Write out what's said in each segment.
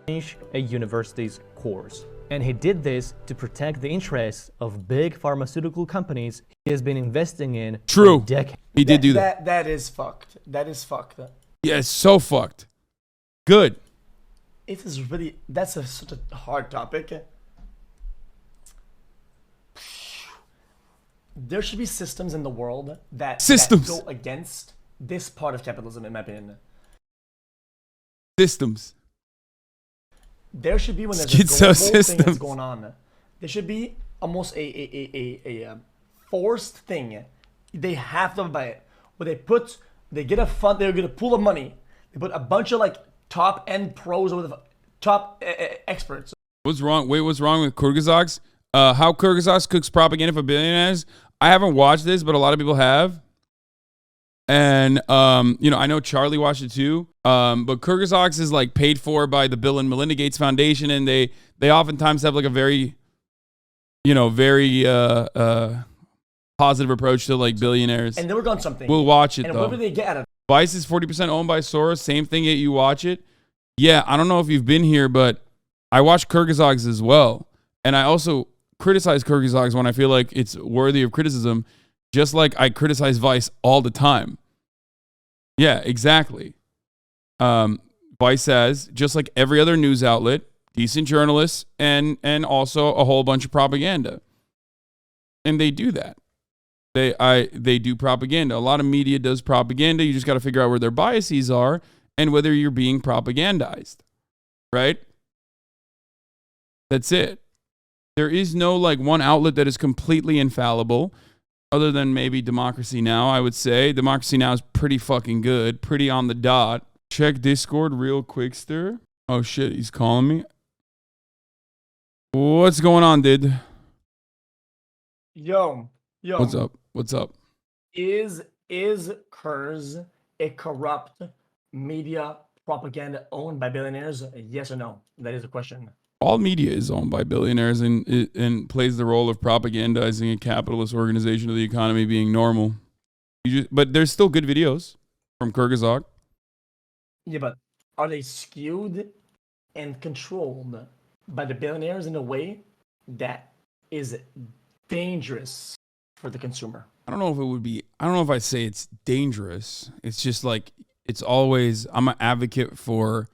finish a university's course. And he did this to protect the interests of big pharmaceutical companies he has been investing in True. for decades. He did do that. That is fucked. That is fucked. Yeah, it's so fucked. Good. It is really, that's such a hard topic. There should be systems in the world that go against this part of capitalism, in my opinion. Systems. There should be, when there's a global thing that's going on, there should be almost a forced thing. They have to buy it. Where they get a fund, they're going to pool of money. They put a bunch of like top end pros or the top experts. What's wrong? Wait, what's wrong with Kurzgesagt? How Kurzgesagt cooks propaganda for billionaires? I haven't watched this, but a lot of people have. And, you know, I know Charlie watched it too. But Kurzgesagt is like paid for by the Bill and Melinda Gates Foundation. And they oftentimes have like a very, you know, very positive approach to like billionaires. And they work on something. We'll watch it, and though. whatever they get out of it. Vice is 40% owned by Soros. Same thing, yet you watch it. Yeah, I don't know if you've been here, but I watch Kurzgesagt as well. And I also criticize Kurzgesagt when I feel like it's worthy of criticism, just like I criticize Vice all the time. Yeah, exactly. Vice has, just like every other news outlet, decent journalists and also a whole bunch of propaganda. And they do that. They do propaganda. A lot of media does propaganda. You just got to figure out where their biases are and whether you're being propagandized. Right? That's it. There is no like one outlet that is completely infallible, other than maybe Democracy Now! I would say Democracy Now! Is pretty fucking good, pretty on the dot. Check Discord real quick, stir. Oh shit, he's calling me. What's going on, dude? Yo. What's up? What's up? Is Kurz a corrupt media propaganda owned by billionaires? Yes or no? That is the question. All media is owned by billionaires and plays the role of propagandizing a capitalist organization of the economy being normal. But there's still good videos from Kurzgesagt. Yeah, but are they skewed and controlled by the billionaires in a way that is dangerous for the consumer? I don't know if it would be, I don't know if I'd say it's dangerous. It's just like, it's always, I'm an advocate for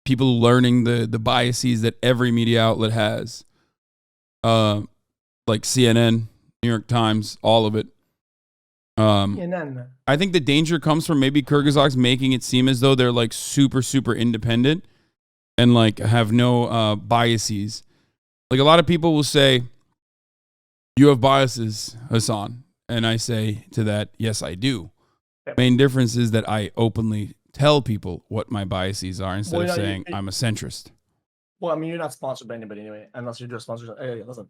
people learning the biases that every media outlet has. Like CNN, New York Times, all of it. I think the danger comes from maybe Kurzgesagt making it seem as though they're like super, super independent and like have no biases. Like a lot of people will say, you have biases, Hasan. And I say to that, yes, I do. Yep. Main difference is that I openly tell people what my biases are instead of saying I'm a centrist. Well, I mean, you're not sponsored by anybody anyway, unless you do a sponsorship. Listen.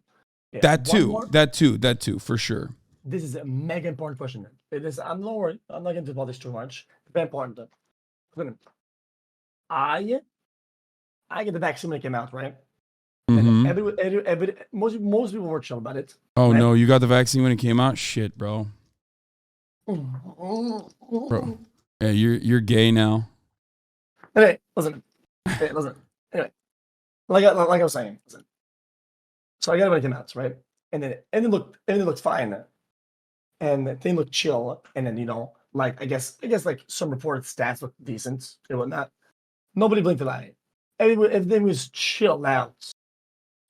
Yeah. That too, for sure. This is a mega important question. It is. I'm not worried. I'm not going to about this too much. Very important. I get the vaccine when it came out, right? Mm-hmm. And most people were chill about it. Oh right? no, you got the vaccine when it came out? Shit, bro. Bro. Yeah, you're gay now. Anyway, listen. Anyway, like I was saying, listen. So I got it when it came out, right? And then it looked fine, and the thing looked chill. And then like I guess like some reported stats looked decent and whatnot. Nobody blinked an eye. Everything was chilled out.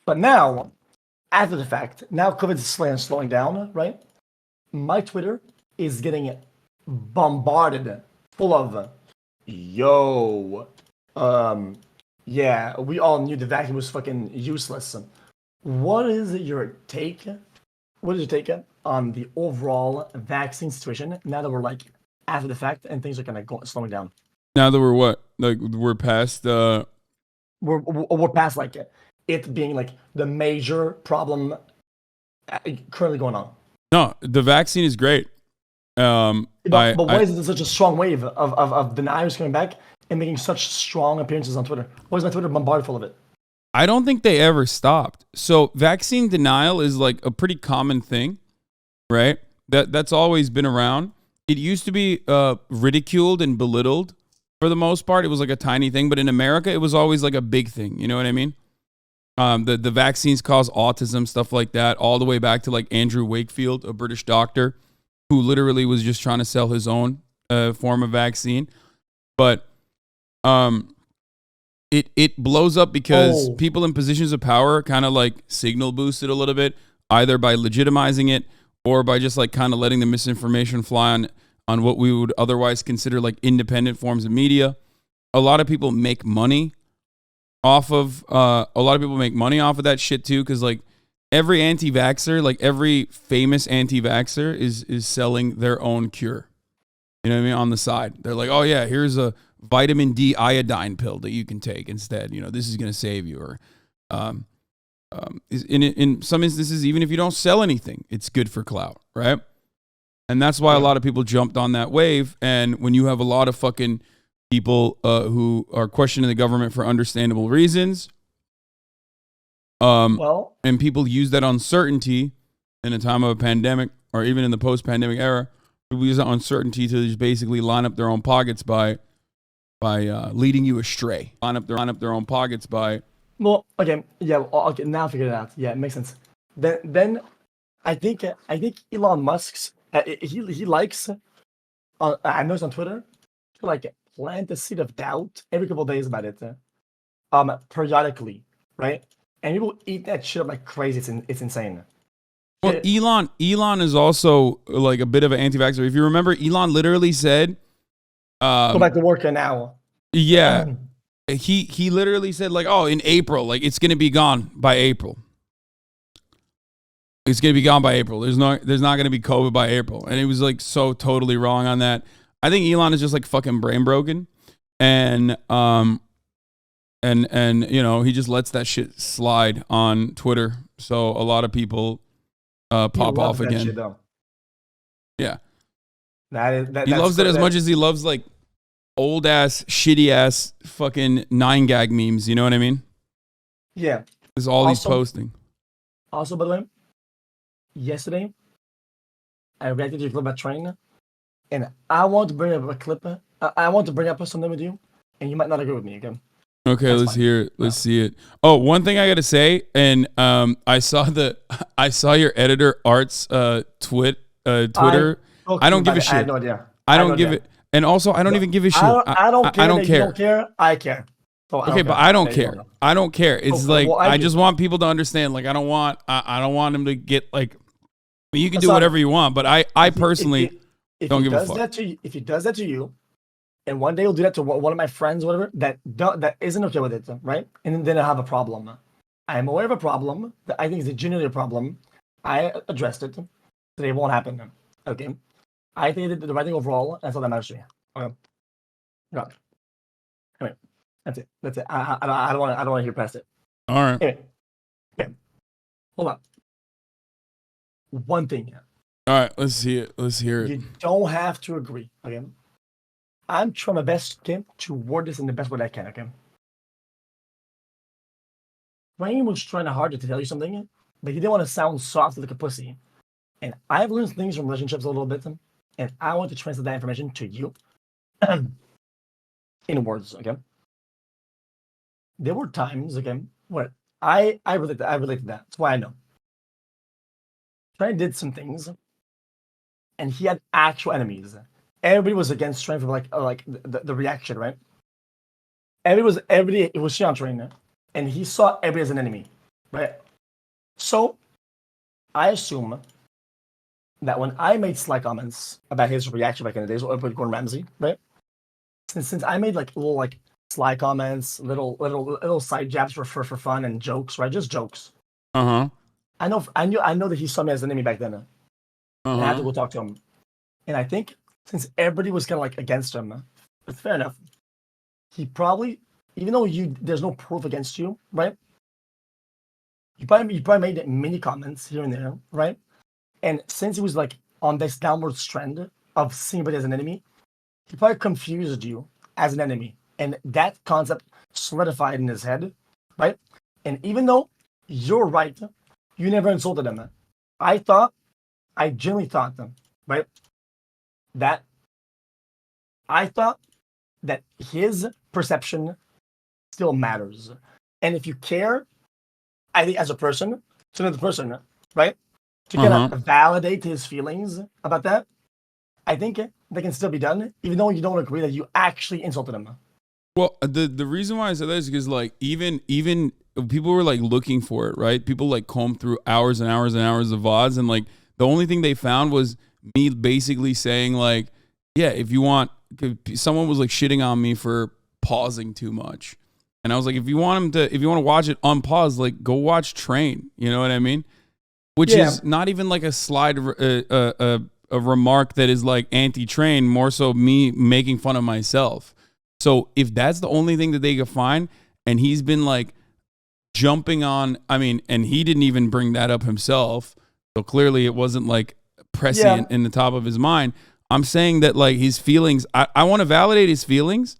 But now, after the fact, now COVID is slowing down, right? My Twitter is getting bombarded full of, yeah, we all knew the vaccine was fucking useless. What is your take? What is your take on the overall vaccine situation now that we're like after the fact and things are kind of slowing down? Now that we're what? Like we're past we're past like it being like the major problem currently going on. No, the vaccine is great. But why is it such a strong wave of deniers coming back and making such strong appearances on Twitter? Why is my Twitter bombarded full of it? I don't think they ever stopped. So vaccine denial is like a pretty common thing, right? That's always been around. It used to be ridiculed and belittled For the most part, it was like a tiny thing, but in America, it was always like a big thing. You know what I mean? The vaccines cause autism, stuff like that, all the way back to like Andrew Wakefield, a British doctor who literally was just trying to sell his own form of vaccine. But it blows up because people in positions of power kind of like signal boost it a little bit, either by legitimizing it or by just like kind of letting the misinformation fly on what we would otherwise consider like independent forms of media. A lot of people make money off of that shit too, because like every anti-vaxxer, like every famous anti-vaxxer is selling their own cure. You know what I mean? On the side, they're like, oh yeah, here's a vitamin D iodine pill that you can take instead. You know, this is going to save you. Or in some instances, even if you don't sell anything, it's good for clout, right? And that's why a lot of people jumped on that wave. And when you have a lot of fucking people who are questioning the government for understandable reasons, and people use that uncertainty in a time of a pandemic, or even in the post-pandemic era, people use that uncertainty to just basically line up their own pockets by leading you astray. Line up their own pockets by. Well, okay, yeah, okay. Now I figured it out. Yeah, it makes sense. Then I think Elon Musk's he likes. I noticed on Twitter to like plant the seed of doubt every couple of days about it. Periodically, right? And people eat that shit up like crazy. It's insane. Well, Elon is also like a bit of an anti-vaxxer. If you remember, Elon literally said, "Go back to work now." Yeah, he literally said like, "Oh, in April, like it's gonna be gone by April. It's gonna be gone by April. There's not gonna be COVID by April." And it was like so totally wrong on that. I think Elon is just like fucking brain broken, and you know, he just lets that shit slide on Twitter. So a lot of people pop off again. Shit, yeah, he loves it as much as he loves like old ass, shitty ass, fucking 9gag memes. You know what I mean? Yeah. Is all he's posting. Also, by the way, yesterday I reacted to a clip about train, and I want to bring up a clip. I want to bring up something with you, and you might not agree with me again. Okay, let's hear it. Let's see it. Oh, one thing I gotta say, and I saw your editor Art's Twitter. I don't give a shit. I have no idea. I don't give it. And also, I don't even give a shit. I don't care. I don't care. You don't care. I care. So okay, but I don't care. I don't care. It's like well, I just want people to understand. Like I don't want them to get like. You can do whatever you want, but I personally don't give a fuck. If he does that to you, and one day he'll do that to one of my friends, or whatever, that isn't okay with it, right? And then I have a problem. I am aware of a problem that I think is a genuine problem. I addressed it. Today won't happen. Okay. I think they did the right thing overall. That's all that matters to me. Okay. Got it. Anyway, that's it. That's it. I don't want to hear past it. All right. Anyway. Okay. Hold on. One thing. All right. Let's see it. Let's hear it. You don't have to agree. Okay. I'm trying my best, okay, to word this in the best way I can. Okay. Rain was trying hard to tell you something, but he didn't want to sound soft like a pussy. And I've learned things from relationships a little bit, and I want to translate that information to you in words, okay? There were times, okay, where I relate to that. That's why I know. Trent did some things, and he had actual enemies. Everybody was against Trent for like the reaction, right? Everybody it was shit on Trent, and he saw everybody as an enemy, right? So I assume that when I made sly comments about his reaction back in the days with Gordon Ramsay, right? Since I made like little like sly comments, little side jabs for fun and jokes, right? Just jokes. I know that he saw me as an enemy back then. And I had to go talk to him. And I think since everybody was kind of like against him, it's fair enough. He probably, even though there's no proof against you, right? You probably made many comments here and there, right? And since he was like on this downward trend of seeing anybody as an enemy, he probably confused you as an enemy. And that concept solidified in his head, right? And even though you're right, you never insulted him. I genuinely thought, right? That I thought that his perception still matters. And if you care, I think as a person, to another person, right? To kind of validate his feelings about that, I think that can still be done, even though you don't agree that you actually insulted him. Well, the reason why I said that is because like even people were like looking for it, right? People like combed through hours and hours and hours of VODs, and like the only thing they found was me basically saying like, yeah, if you want, someone was like shitting on me for pausing too much, and I was like, if you want to watch it unpause, like go watch Train, you know what I mean? Which is not even like a slide, a remark that is like anti-Train, more so me making fun of myself. So if that's the only thing that they could find, and he's been like jumping on, I mean, and he didn't even bring that up himself, so clearly it wasn't like prescient in the top of his mind. I'm saying that like his feelings, I want to validate his feelings,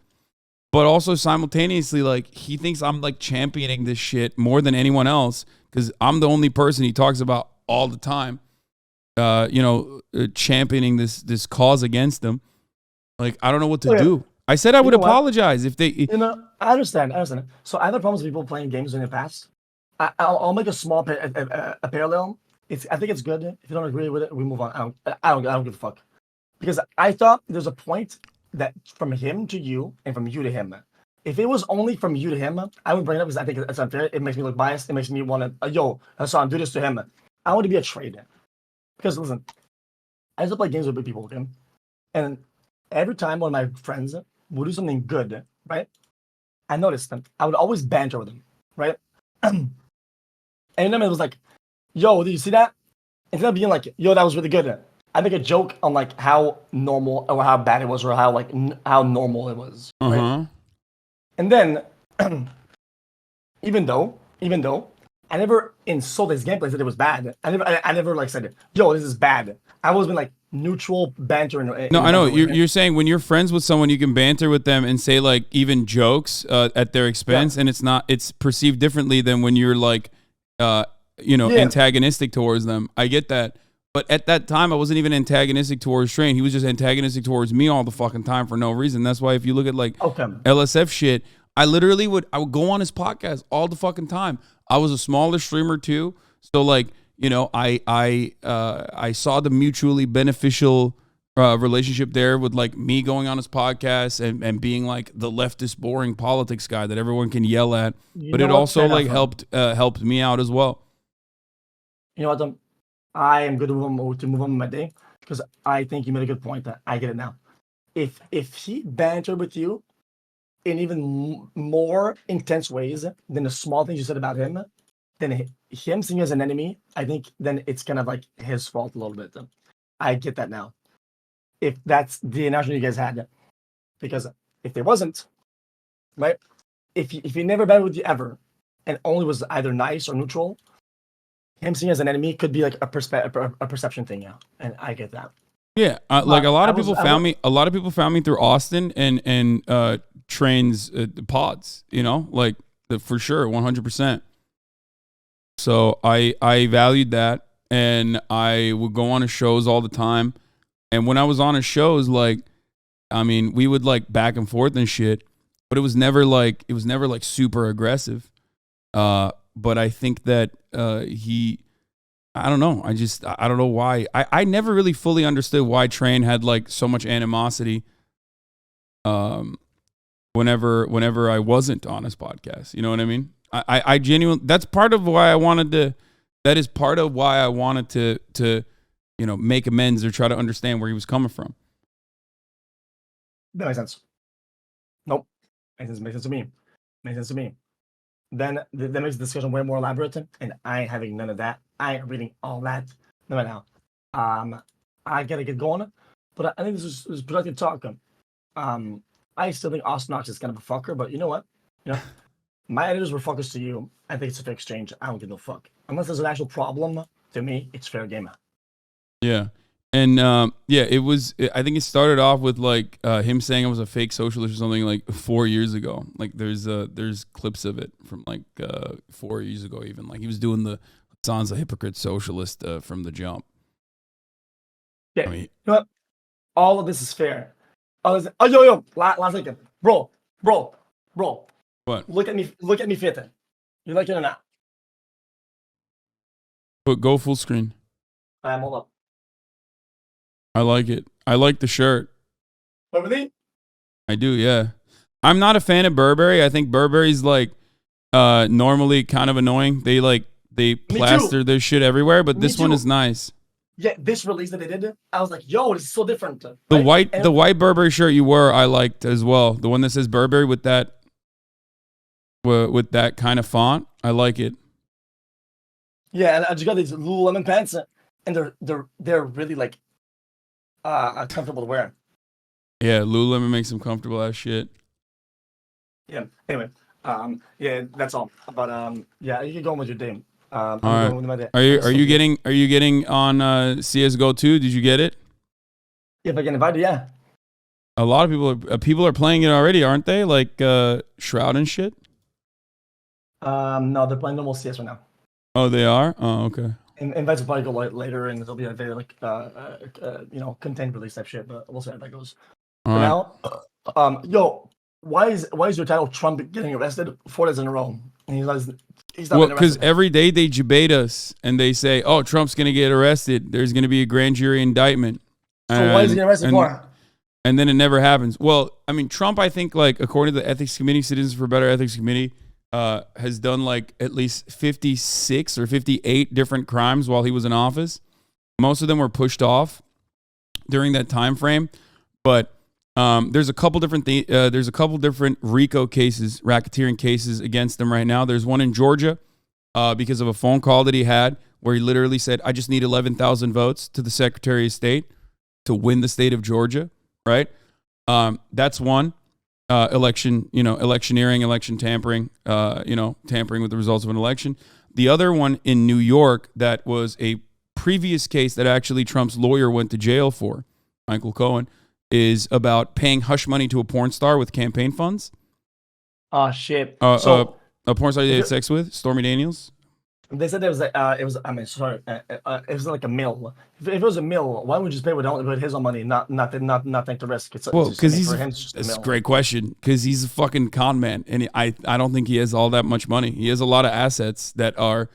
but also simultaneously like he thinks I'm like championing this shit more than anyone else because I'm the only person he talks about all the time, championing this cause against them. Like I don't know what to do. I said I would apologize if they. I understand. So I have problems with people playing games in the past. I'll make a small a parallel. I think it's good. If you don't agree with it, we move on. I don't give a fuck. Because I thought there's a point that from him to you and from you to him. If it was only from you to him, I would bring it up because I think it's unfair. It makes me look biased. It makes me want to, yo, Hasan, do this to him. I want to be a trade. Because listen, I used to play games with big people, okay? And every time one of my friends would do something good, right? I noticed them. I would always banter with them, right? And then it was like, yo, did you see that? Instead of being like, yo, that was really good. I make a joke on like how normal or how bad it was or how like how normal it was, right? And then, even though I never insulted his gameplay, said it was bad. I never like said, yo, this is bad. I always been like neutral banter. No, I know you're saying when you're friends with someone, you can banter with them and say like even jokes at their expense, and it's perceived differently than when you're like, antagonistic towards them. I get that. But at that time, I wasn't even antagonistic towards Train. He was just antagonistic towards me all the fucking time for no reason. That's why if you look at like LSF shit, I would go on his podcast all the fucking time. I was a smaller streamer too, so like I saw the mutually beneficial relationship there with like me going on his podcast and being like the leftist boring politics guy that everyone can yell at. But it also like helped me out as well. You know what? I am good to move on with my day because I think you made a good point. That I get it now. If he bantered with you in even more intense ways than the small things you said about him, then him seeing you as an enemy, I think then it's kind of like his fault a little bit. I get that now. If that's the analogy you guys had, because if there wasn't, right? If he never bantered with you ever, and only was either nice or neutral. Him seeing as an enemy could be like a perception thing, yeah, and I get that. Yeah, like a lot of people found me. A lot of people found me through Austin and Train's pods. You know, like for sure, 100%. So I valued that, and I would go on his shows all the time. And when I was on his shows, like, I mean, we would like back and forth and shit, but it was never like super aggressive. But I think that I don't know. I don't know why. I never really fully understood why Train had like so much animosity whenever I wasn't on his podcast. You know what I mean? I genuinely, that's part of why I wanted to make amends or try to understand where he was coming from. That makes sense. Nope. Makes sense to me. Then that makes the discussion way more elaborate, and I ain't having none of that. I ain't reading all that. No, right now. I gotta get going, but I think this is productive talk. I still think Ostonox is kind of a fucker, but you know what? My editors were fuckers to you. I think it's a fair exchange. I don't give no fuck. Unless there's an actual problem, to me, it's fair game. Yeah. And it was. I think it started off with like him saying I was a fake socialist or something like 4 years ago. Like there's clips of it from like 4 years ago. Even like he was doing the Hasan's a hypocrite socialist from the jump. Yeah, I mean, you know what? All of this is fair. Yo, last second, bro, bro. What? Look at me fitting. You like it or not? But go full screen. Hold up. I like it. I like the shirt. Really? I do, yeah. I'm not a fan of Burberry. I think Burberry's like normally kind of annoying. They plaster their shit everywhere, but this one is nice. Yeah, this release that they did, I was like, yo, this is so different. The right? white Burberry shirt you wore, I liked as well. The one that says Burberry with that kind of font, I like it. Yeah, and I just got these Lululemon pants, and they're really like comfortable to wear. Yeah, Lululemon makes them comfortable as shit. Yeah. Anyway, yeah, that's all. But yeah, you can go on with your day. All I'm right. going with my day. Are you getting on CS:GO 2? Did you get it? Yeah, if I get invited, yeah. A lot of people are playing it already, aren't they? Like Shroud and shit. No, they're playing normal CS right now. Oh, they are. Oh, okay. Invites will probably go later, and it'll be a very like contained release type shit. But we'll see how that goes. All right. Now, yo, why is your title Trump getting arrested 4 days in a row? And he's not well, because every day they debate us and they say, "Oh, Trump's gonna get arrested. There's gonna be a grand jury indictment." So why is he getting arrested for? And then it never happens. Well, I mean, Trump, I think, like according to the Ethics Committee, Citizens for Better Ethics Committee, has done like at least 56 or 58 different crimes while he was in office. Most of them were pushed off during that time frame, but there's a couple different RICO cases, racketeering cases against him right now. There's one in Georgia because of a phone call that he had where he literally said, "I just need 11,000 votes to the Secretary of State to win the state of Georgia." Right? That's one. Electioneering, election tampering, tampering with the results of an election. The other one in New York that was a previous case that actually Trump's lawyer went to jail for, Michael Cohen, is about paying hush money to a porn star with campaign funds. Oh shit! So a porn star they had sex with, Stormy Daniels. They said it was it was like a mill. If it was a mill, why would you just pay with his own money, not take the risk? It's a great question because he's a fucking con man, and I don't think he has all that much money. He has a lot of assets that are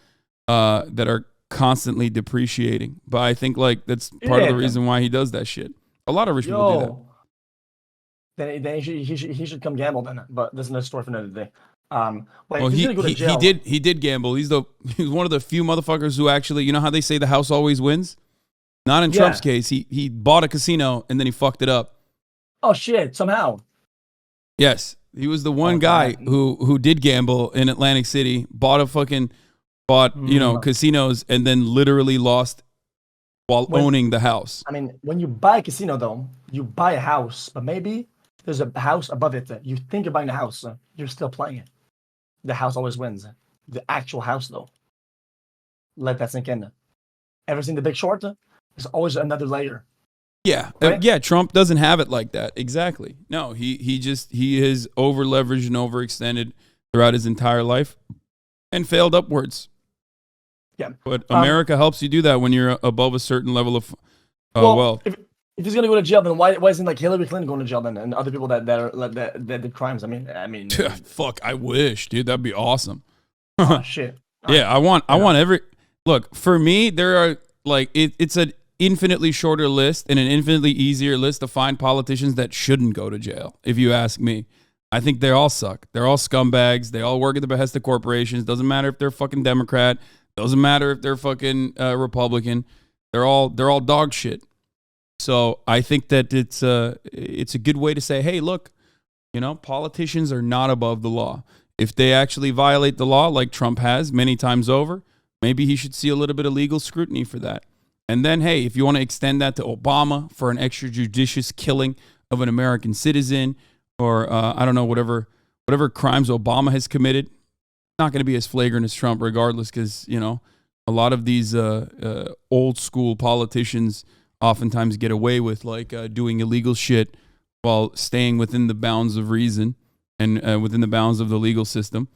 constantly depreciating. But I think that's part of the reason why he does that shit. A lot of rich people do that. Then he should come gamble then. But this is another story for another day. Well, he did gamble. He's one of the few motherfuckers who actually, you know how they say the house always wins? Not in Trump's case. He bought a casino and then he fucked it up. Oh shit! Somehow. Yes, he was the one guy who did gamble in Atlantic City, bought casinos and then literally lost while owning the house. I mean, when you buy a casino though, you buy a house, but maybe there's a house above it. You think you're buying the house, you're still playing it. The house always wins. The actual house, though. Let that sink in. Ever seen The Big Short? There's always another layer. Yeah. Right? Trump doesn't have it like that. Exactly. No, he is over leveraged and overextended throughout his entire life and failed upwards. Yeah. But America helps you do that when you're above a certain level of wealth. If he's gonna go to jail, then why isn't like Hillary Clinton going to jail then, and other people that did crimes? I mean. Fuck! I wish, dude. That'd be awesome. Oh, shit. I want every look for me. There are it's an infinitely shorter list and an infinitely easier list to find politicians that shouldn't go to jail. If you ask me, I think they all suck. They're all scumbags. They all work at the behest of corporations. Doesn't matter if they're fucking Democrat. Doesn't matter if they're fucking Republican. They're all dog shit. So I think that it's a good way to say, hey, look, politicians are not above the law. If they actually violate the law like Trump has many times over, maybe he should see a little bit of legal scrutiny for that. And then, hey, if you want to extend that to Obama for an extrajudicious killing of an American citizen or, I don't know, whatever crimes Obama has committed, not going to be as flagrant as Trump regardless because, a lot of these old school politicians oftentimes get away with doing illegal shit while staying within the bounds of reason and within the bounds of the legal system.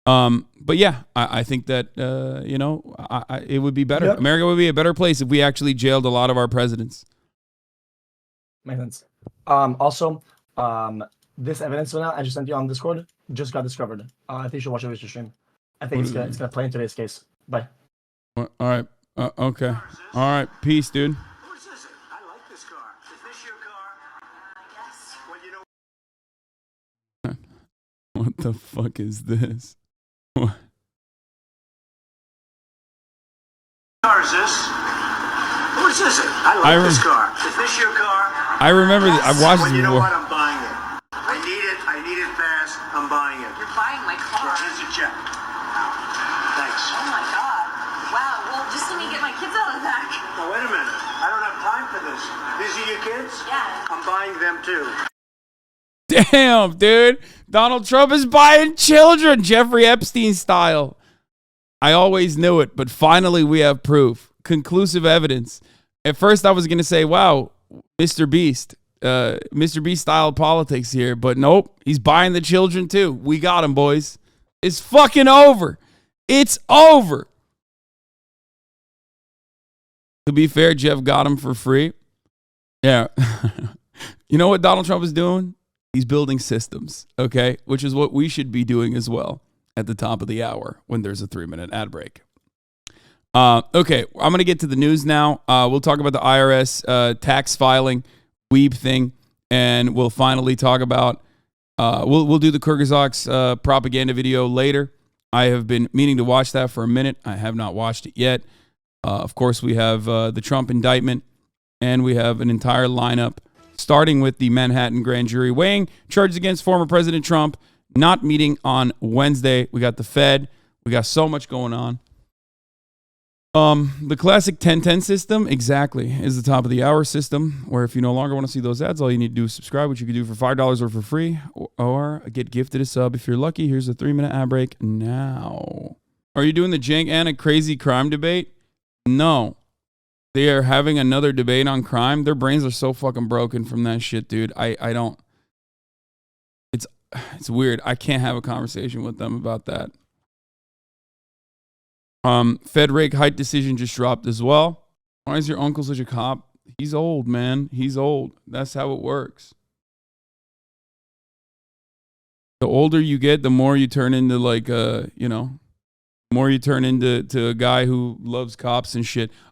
But yeah, I think that, it would be better. Yep. America would be a better place if we actually jailed a lot of our presidents. Makes sense. Also, this evidence right now I just sent you on Discord just got discovered. I think you should watch it stream. I think it's gonna play in today's case. Bye. All right. Okay. All right. Peace, dude. What is this? I like this car. Is this your car? Yes. Well, you know. What the fuck is this? What? Car is this? What is this? I like this car. Is this your car? I remember that. I've watched well, this you know before. what? I'm buying it. I need it. I need it fast. I'm buying it. You're buying my car. Here's a check. Thanks. Oh my god. Wow, well, just let me get my kids out of the back. Now, wait a minute. I don't have time for this. These are your kids? Yeah. I'm buying them too. Damn, dude. Donald Trump is buying children, Jeffrey Epstein style. I always knew it, but finally we have proof. Conclusive evidence. At first I was going to say, wow, Mr. Beast. Mr. Beast style politics here, but nope. He's buying the children too. We got him, boys. It's fucking over. It's over. To be fair, Jeff got him for free. Yeah. You know what Donald Trump is doing? He's building systems, okay? Which is what we should be doing as well at the top of the hour when there's a 3-minute ad break. Okay, I'm going to get to the news now. We'll talk about the IRS tax filing weeb thing, and we'll finally talk about, we'll do the Kurzgesagt propaganda video later. I have been meaning to watch that for a minute. I have not watched it yet. Of course, we have the Trump indictment, and we have an entire lineup, starting with the Manhattan grand jury weighing charges against former President Trump, not meeting on Wednesday. We got the Fed. We got so much going on. The classic 10-10 system, exactly, is the top of the hour system, where if you no longer want to see those ads, all you need to do is subscribe, which you can do for $5 or for free, or get gifted a sub if you're lucky. Here's a 3-minute ad break now. Are you doing the Cenk Anna crazy crime debate? No. They are having another debate on crime. Their brains are so fucking broken from that shit, dude. I don't. It's weird. I can't have a conversation with them about that. Fed rate hike decision just dropped as well. Why is your uncle such a cop? He's old, man. He's old. That's how it works. The older you get, the more you turn into more you turn into a guy who loves cops and shit.